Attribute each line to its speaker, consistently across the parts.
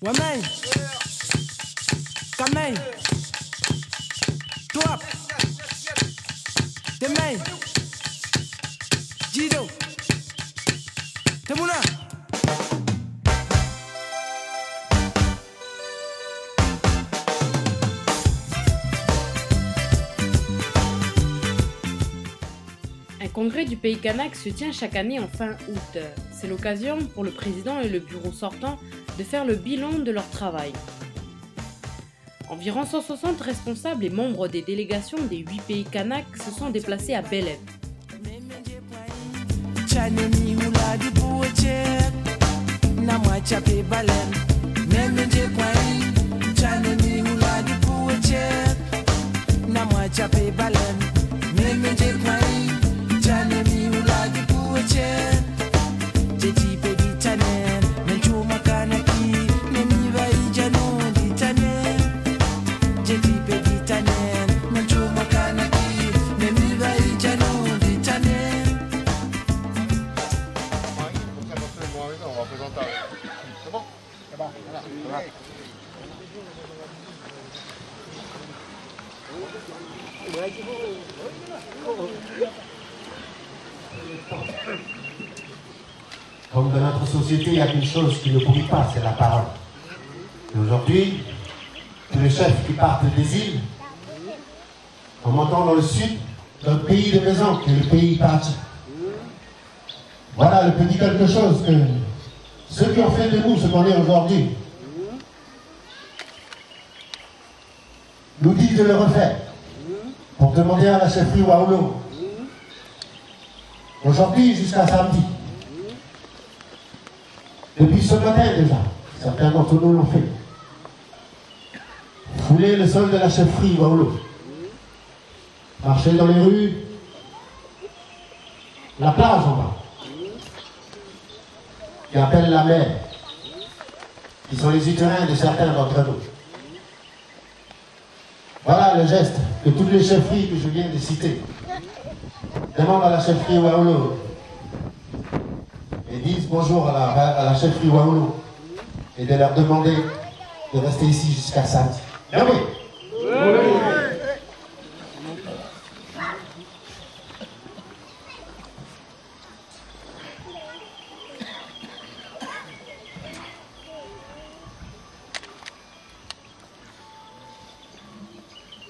Speaker 1: Wamay, Kamay, Tuap, Temay, Jido, Temuna.
Speaker 2: Un congrès du pays kanak se tient chaque année en fin août. C'est l'occasion pour le président et le bureau sortant de faire le bilan de leur travail. Environ 160 responsables et membres des délégations des 8 pays kanak se sont déplacés à Belém.
Speaker 3: Comme dans notre société, il y a une chose qui ne brille pas, c'est la parole. Et aujourd'hui, tous les chefs qui partent des îles, en montant dans le sud, dans le pays de maison, qui est le pays parti. Voilà le petit quelque chose que ceux qui ont fait de nous ce qu'on est aujourd'hui nous disent de le refaire pour demander à la chefferie Waoulo. Aujourd'hui jusqu'à samedi. Depuis ce matin déjà, certains d'entre nous l'ont fait. Fouler le sol de la chefferie Waoulo. Marcher dans les rues, la plage en bas, qui appelle la mer, qui sont les utérins de certains d'entre nous. Voilà le geste que toutes les chefferies que je viens de citer demandent à la chefferie Waoulo et disent bonjour à la chefferie Waoulo et de leur demander de rester ici jusqu'à samedi. Bien oui.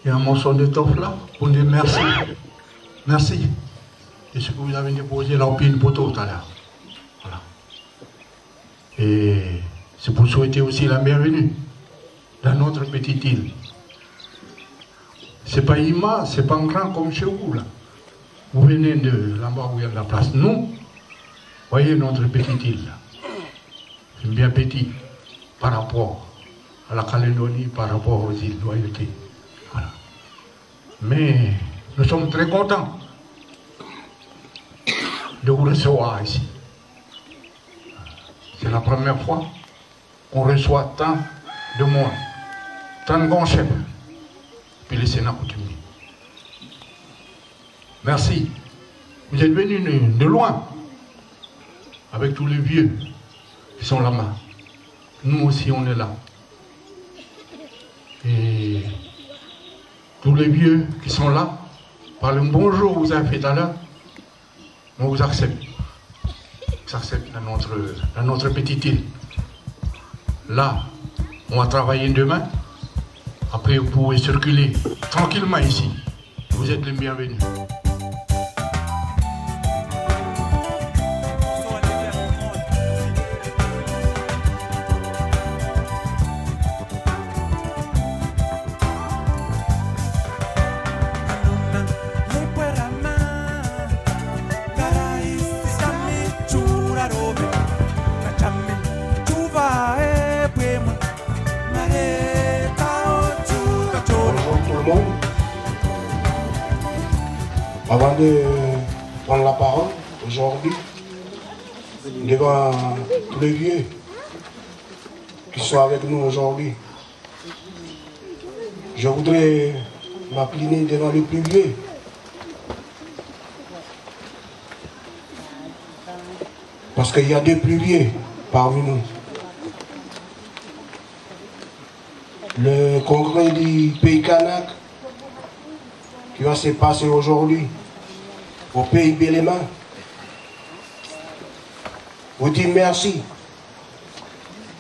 Speaker 4: Il y a un morceau d'étoffe là pour dire merci. Merci. Et ce que vous avez déposé là au pied de poteau tout à l'heure. Voilà. Et c'est pour souhaiter aussi la bienvenue dans notre petite île. C'est pas Ima, c'est pas grand comme chez vous là. Vous venez de là-bas où il y a de la place. Nous, voyez notre petite île là. C'est bien petit par rapport à la Calédonie, par rapport aux îles Loyauté. Voilà. Mais nous sommes très contents de vous recevoir ici. C'est la première fois qu'on reçoit tant de monde, tant de bons chefs, puis les Sénats coutumiers. Merci. Vous êtes venus de loin, avec tous les vieux qui sont là-bas. Nous aussi, on est là. Et tous les vieux qui sont là, par le bonjour que vous avez fait tout à l'heure, on vous accepte. On s'accepte dans notre petite île. Là, on va travailler demain. Après, vous pouvez circuler tranquillement ici. Vous êtes les bienvenus.
Speaker 5: Avant de prendre la parole aujourd'hui, devant tous les vieux qui sont avec nous aujourd'hui, je voudrais m'incliner devant les plus vieux. Parce qu'il y a des plus vieux parmi nous. le congrès du Pays Kanak qui va se passer aujourd'hui au Pays Béléma. Vous dit merci.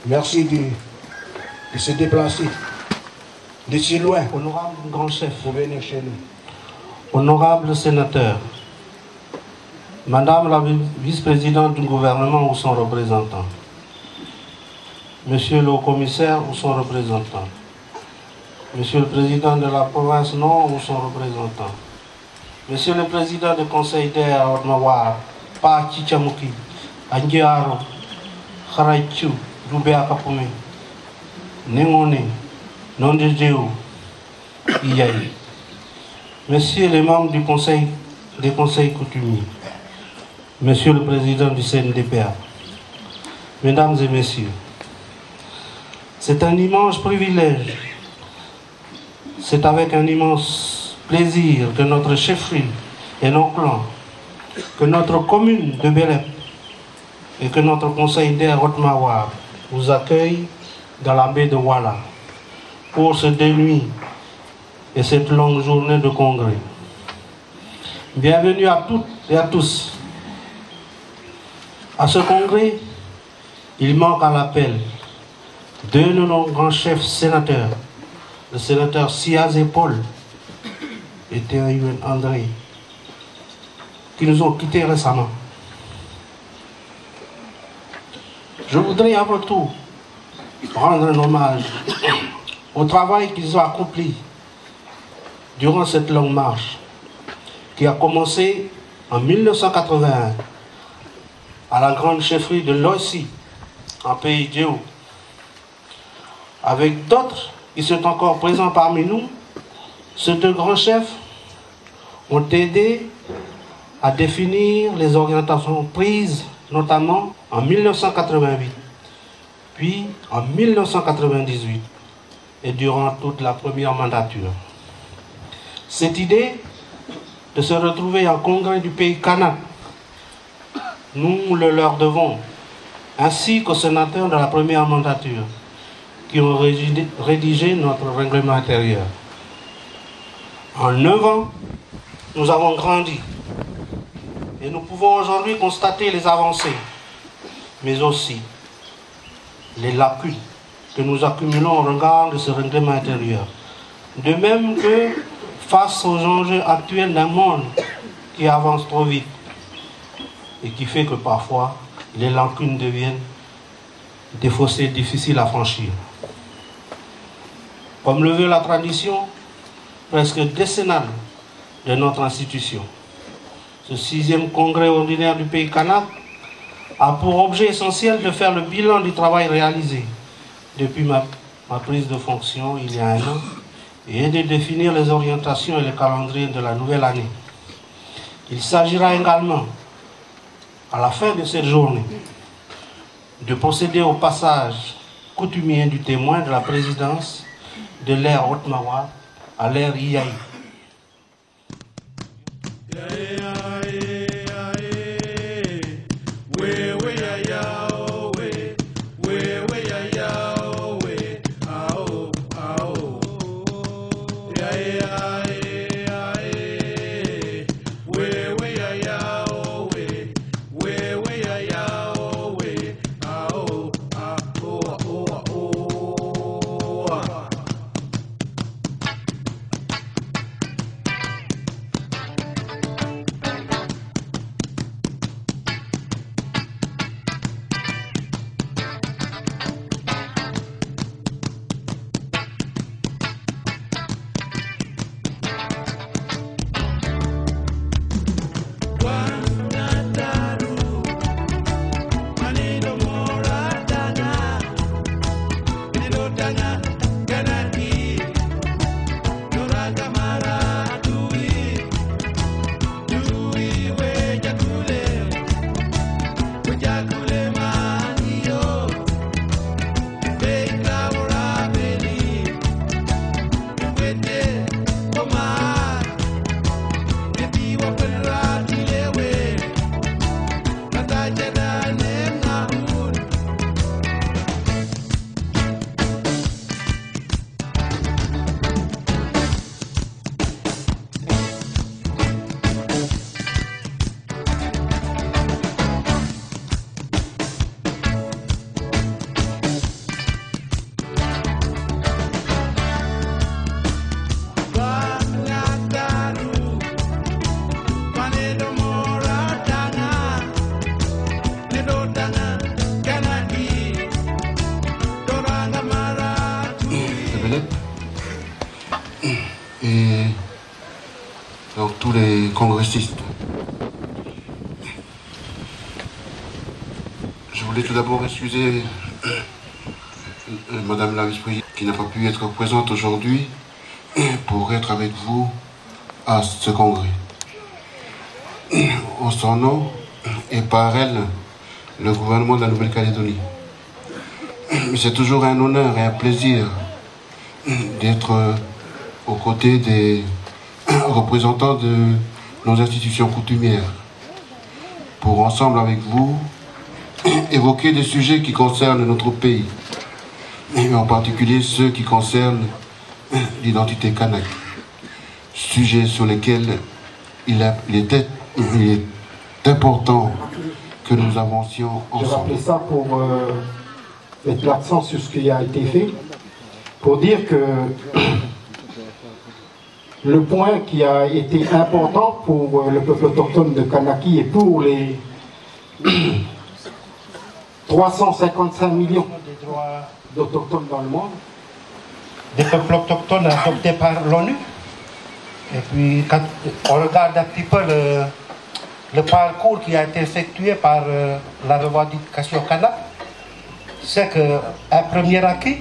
Speaker 5: Merci de se déplacer de si loin.
Speaker 1: Honorable grand chef,
Speaker 5: Pour venir chez nous.
Speaker 1: honorable sénateur, Madame la vice-présidente du gouvernement ou son représentant, Monsieur le haut-commissaire ou son représentant, Monsieur le président de la province Nord ou son représentant, Monsieur le président du conseil d'air Mawar, Pa Chichamuki, Angiaro, Kharaichu, Doubea Kapumi, Nengone, Nondejeu, Iyaï. Messieurs les membres du conseil, des conseils coutumiers, Monsieur le président du CNDPA, Mesdames et Messieurs, c'est un immense privilège, c'est avec un immense plaisir que notre chefferie et nos clans, que notre commune de Belep et que notre conseil d'air Haute-Mawar vous accueille dans la baie de Wala pour ce dénuit et cette longue journée de congrès. Bienvenue à toutes et à tous. À ce congrès, il manque à l'appel deux de nos grands chefs sénateurs, le sénateur Siaz et Paul et Thierry André, qui nous ont quittés récemment. Je voudrais à votre tour rendre un hommage au travail qu'ils ont accompli durant cette longue marche qui a commencé en 1981 à la grande chefferie de Loissi, en pays Djéou. Avec d'autres qui sont encore présents parmi nous, ces deux grands chefs ont aidé à définir les orientations prises, notamment en 1988, puis en 1998 et durant toute la première mandature. Cette idée de se retrouver en congrès du pays Kanak, nous le leur devons, ainsi qu'aux sénateurs de la première mandature qui ont rédigé notre règlement intérieur. En 9 ans, nous avons grandi et nous pouvons aujourd'hui constater les avancées, mais aussi les lacunes que nous accumulons au regard de ce règlement intérieur. De même que face aux enjeux actuels d'un monde qui avance trop vite et qui fait que parfois les lacunes deviennent des fossés difficiles à franchir. Comme le veut la tradition presque décennale de notre institution, ce 6e congrès ordinaire du pays Kanak a pour objet essentiel de faire le bilan du travail réalisé depuis ma prise de fonction il y a 1 an et de définir les orientations et le calendrier de la nouvelle année. Il s'agira également, à la fin de cette journée, de procéder au passage coutumier du témoin de la présidence de l'ère Haute-Mawar à l'ère Iyaï.
Speaker 6: tous les congressistes. Je voulais tout d'abord excuser Madame la vice-présidente qui n'a pas pu être présente aujourd'hui pour être avec vous à ce congrès. En son nom et par elle, le gouvernement de la Nouvelle-Calédonie. C'est toujours un honneur et un plaisir d'être aux côtés des représentants de nos institutions coutumières pour ensemble avec vous évoquer des sujets qui concernent notre pays et en particulier ceux qui concernent l'identité kanak, sujets sur lesquels il est important que nous avancions ensemble.
Speaker 7: Je rappelais ça pour mettre l'accent sur ce qui a été fait, pour dire que le point qui a été important pour le peuple autochtone de Kanaki et pour les 355 millions d'autochtones dans le monde,
Speaker 1: des peuples autochtones adoptés par l'ONU. Et puis, quand on regarde un petit peu le parcours qui a été effectué par la revendication kanak, c'est qu'un premier acquis,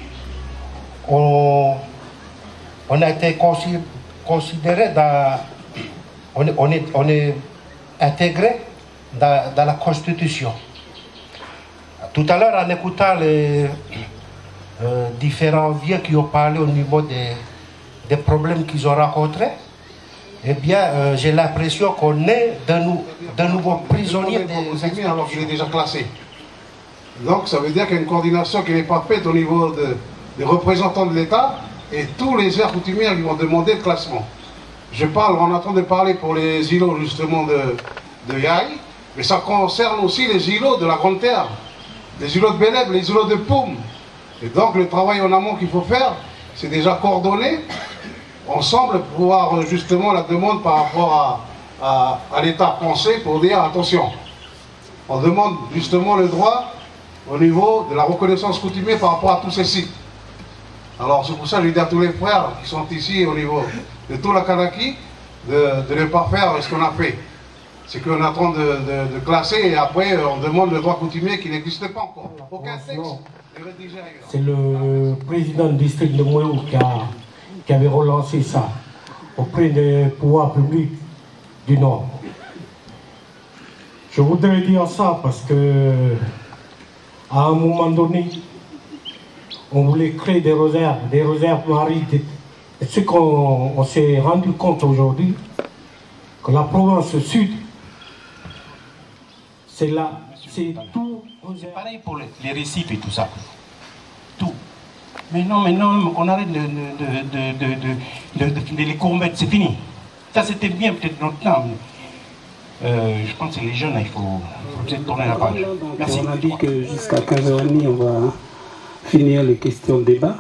Speaker 1: on a été considéré on est intégré dans la Constitution. Tout à l'heure, en écoutant les différents vieux qui ont parlé au niveau des problèmes qu'ils ont rencontrés, eh bien, j'ai l'impression qu'on est de nouveaux prisonniers des
Speaker 5: institutions. Alors qu'il est déjà classé. Donc, ça veut dire qu'il y a une coordination qui n'est pas faite au niveau des représentants de l'État et tous les aires coutumières qui vont demander le classement. On est en train de parler pour les îlots justement de Yaï, mais ça concerne aussi les îlots de la Grande Terre, les îlots de Bélèbe, les îlots de Poum. Et donc, le travail en amont qu'il faut faire, c'est déjà coordonner ensemble pour pouvoir justement la demande par rapport à l'État français pour dire attention, on demande justement le droit au niveau de la reconnaissance coutumière par rapport à tous ces sites. Alors c'est pour ça que je dis à tous les frères qui sont ici au niveau de tout la Kanaki de ne pas faire ce qu'on a fait. C'est qu'on est en train de classer et après on demande le droit coutumier qui n'existe pas encore. Aucun texte n'est rédigé ailleurs.
Speaker 7: C'est le président du district de Mouéou qui avait relancé ça auprès des pouvoirs publics du Nord. Je voudrais dire ça parce que à un moment donné, on voulait créer des réserves marines. Et ce qu'on s'est rendu compte aujourd'hui, que la province sud, c'est là, c'est tout.
Speaker 1: C'est pareil pour les récifs et tout ça. Tout. Mais non, on arrête de les combattre, c'est fini. Ça c'était bien peut-être notre temps. Je pense que les jeunes, il faut peut-être tourner la page. Merci.
Speaker 8: On a dit que jusqu'à 15h30, on va finir les questions-débats.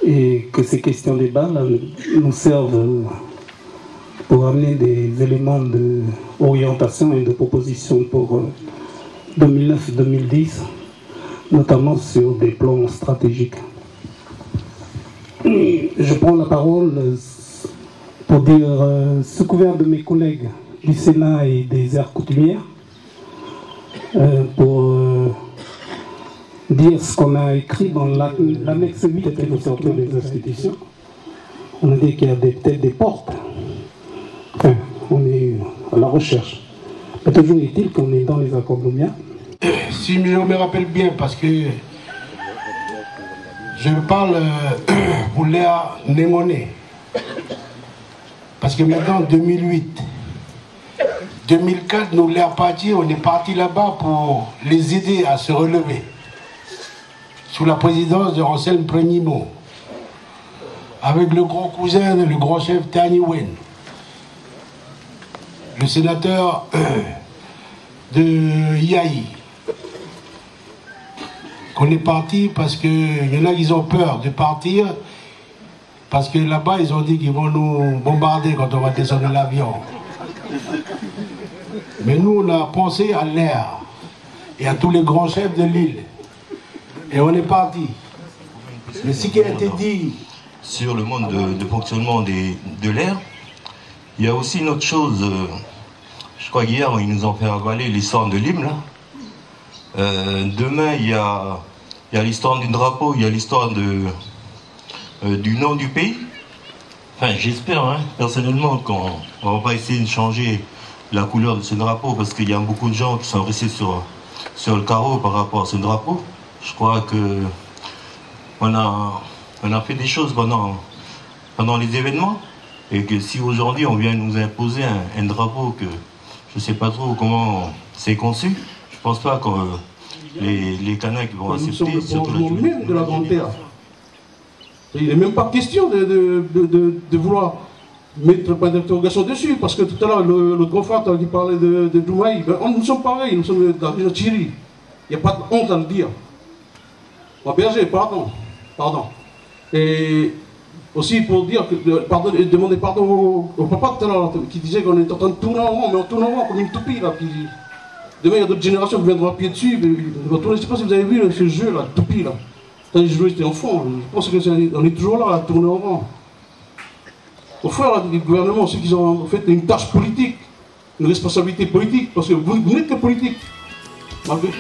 Speaker 8: Et que ces questions-débats nous servent pour amener des éléments d'orientation et de proposition pour 2009-2010, notamment sur des plans stratégiques. Je prends la parole pour dire, sous couvert de mes collègues du Sénat et des aires coutumières, pour dire ce qu'on a écrit dans l'annexe 8 de l'autorité des institutions. On a dit qu'il y a peut-être des portes. Enfin, on est à la recherche. Mais toujours est-il qu'on est dans les accords d'Omia.
Speaker 5: Si je me rappelle bien, parce que je parle pour Léa Némoné. Parce que maintenant, 2008, 2004, nous Léa Parti, on est parti là-bas pour les aider à se relever. Sous la présidence de Anselme Prénimo. Avec le grand cousin, le grand chef Tani Wen. Le sénateur de Yaï. Qu'on est parti parce qu'il y en a qui ont peur de partir. Parce que là-bas, ils ont dit qu'ils vont nous bombarder quand on va descendre de l'avion. Mais nous, on a pensé à l'air et à tous les grands chefs de l'île. Et on est parti. Mais ce qui a été dit
Speaker 9: sur le mode de fonctionnement de l'air, Il y a aussi une autre chose, je crois qu'hier, ils nous ont fait avaler l'histoire de l'hymne. Demain, il y a l'histoire du drapeau, il y a l'histoire du nom du pays. Enfin, j'espère, hein, personnellement, qu'on ne va pas essayer de changer la couleur de ce drapeau, parce qu'il y a beaucoup de gens qui sont restés sur le carreau par rapport à ce drapeau. Je crois que on a fait des choses pendant les événements, et que si aujourd'hui on vient nous imposer un drapeau que je ne sais pas trop comment c'est conçu, je ne pense pas que les Kanaks vont accepter.
Speaker 10: Nous sommes le fondement même de la Grande Terre. Il n'est même pas question de vouloir mettre un point d'interrogation dessus, parce que tout à l'heure, le grand frère qui parlait de Doumaï, ben, nous sommes pareils, nous sommes dans une Syrie. Il n'y a pas de honte à le dire. Berger, pardon. Et aussi pour dire que, demander pardon au papa tout à l'heure, qui disait qu'on est en train de tourner en rond, mais on tourne en rond comme une toupie là. Demain, il y a d'autres générations qui viendront à pied dessus. Je ne sais pas si vous avez vu ce jeu là, toupie là. Quand j'ai joué, j'étais enfant. Je pense qu'on est toujours là, à tourner en rond. Au fond, le gouvernement, ceux qui ont fait une tâche politique, une responsabilité politique, parce que vous n'êtes que politique, malgré tout.